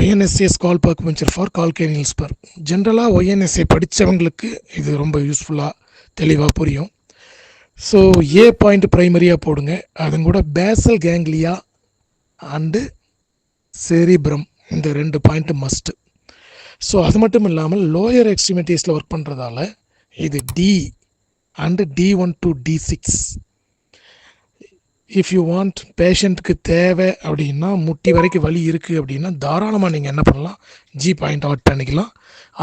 ONSA scalp acupuncture for calcaneal spur. ஜென்ரலாக ONSA படித்தவங்களுக்கு இது ரொம்ப யூஸ்ஃபுல்லாக தெளிவாக புரியும். ஸோ ஏ பாயிண்ட் ப்ரைமரியாக போடுங்க. அது கூட பேசல் கேங்லியா அண்டு செரிப்ரம், இந்த 2 பாயிண்ட்டு மஸ்ட்டு. ஸோ அது மட்டும் இல்லாமல் லோயர் எக்ஸ்ட்ரிமிட்டிஸில் ஒர்க் பண்ணுறதால இது D and D1 to D6. If you want பேஷண்ட்டுக்கு தேவை அப்படின்னா, முட்டி வரைக்கும் வலி இருக்குது அப்படின்னா தாராளமாக நீங்கள் என்ன பண்ணலாம், ஜி பாயிண்ட் ஆட் பண்ணிக்கலாம்.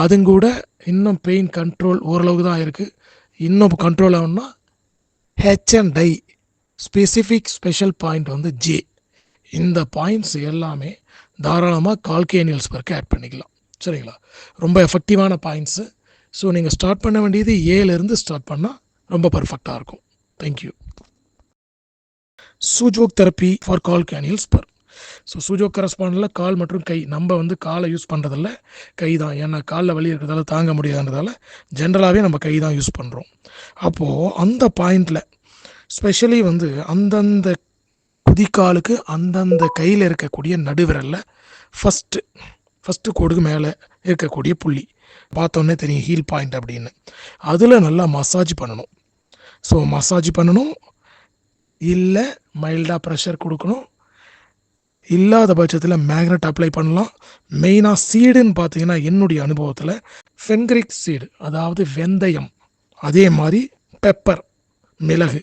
அதுங்கூட இன்னும் பெயின் கண்ட்ரோல் ஓரளவுக்கு தான் இருக்குது. இன்னும் கண்ட்ரோல் ஆகணும்னா H and I specific special point வந்து ஜே. இந்த பாயிண்ட்ஸ் எல்லாமே தாராளமாக கால்கேனியல் ஸ்பருக்கு ஆட் பண்ணிக்கலாம். சரிங்களா? ரொம்ப எஃபெக்டிவான பாயிண்ட்ஸு. ஸோ நீங்கள் ஸ்டார்ட் பண்ண வேண்டியது ஏலேருந்து ஸ்டார்ட் பண்ணால் ரொம்ப பர்ஃபெக்டாக இருக்கும். Thank you. Sujok therapy for calcaneal spur. So Sujok கரஸ்பாண்டில் கால் மற்றும் கை, நம்ம வந்து காலை யூஸ் பண்ணுறதில்ல, கை தான். ஏன்னா காலில் வலி இருக்கிறதால தாங்க முடியாதுன்றதால ஜென்ரலாகவே நம்ம கை தான் யூஸ் பண்ணுறோம். அப்போது அந்த பாயிண்டில் ஸ்பெஷலி வந்து அந்தந்த குதிக்காலுக்கு அந்தந்த கையில் இருக்கக்கூடிய நடுவிரலில் ஃபஸ்ட்டு கோடுக்கு மேலே இருக்கக்கூடிய புள்ளி பார்த்தோன்னே தெரியும் ஹீல் பாயிண்ட் அப்படின்னு. அதில் நல்லா மசாஜ் பண்ணணும். ஸோ மசாஜ் பண்ணணும், இல்லை மைல்டாக ப்ரெஷர் கொடுக்கணும். இல்லாத பட்சத்தில் மேக்னெட் அப்ளை பண்ணலாம். மெயினாக சீடுன்னு பார்த்தீங்கன்னா என்னுடைய அனுபவத்தில் ஃபென்க்ரிக் சீடு, அதாவது வெந்தயம், அதே மாதிரி பெப்பர், மிளகு,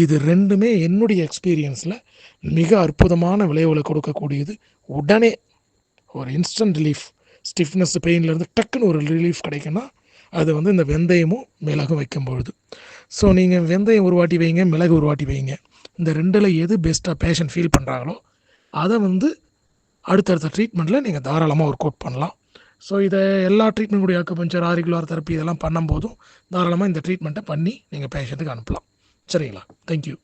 இது 2மே என்னுடைய எக்ஸ்பீரியன்ஸில் மிக அற்புதமான விளைவுகளை கொடுக்கக்கூடியது. உடனே ஒரு இன்ஸ்டன்ட் ரிலீஃப், ஸ்டிஃப்னஸ் பெயின்லேருந்து டக்குன்னு ஒரு ரிலீஃப் கிடைக்குன்னா அது வந்து இந்த வெந்தயமும் மிளகும் வைக்கும்பொழுது. ஸோ நீங்கள் வெந்தயம் ஒரு வாட்டி வைங்க, மிளகு ஒரு வாட்டி வைங்க. இந்த 2ல் எது பெஸ்ட்டாக பேஷண்ட் ஃபீல் பண்ணுறாங்களோ அதை வந்து அடுத்தடுத்த ட்ரீட்மெண்ட்டில் நீங்கள் தாராளமாக ஒர்க் அவுட் பண்ணலாம். ஸோ இதை எல்லா ட்ரீட்மெண்ட்டுடைய அக்குபஞ்சர், ஆரிகுலர் தெரப்பி இதெல்லாம் பண்ணும்போதும் தாராளமாக இந்த ட்ரீட்மெண்ட்டை பண்ணி நீங்கள் பேஷண்ட்டுக்கு அனுப்பலாம். சரிங்களா? தேங்க்யூ.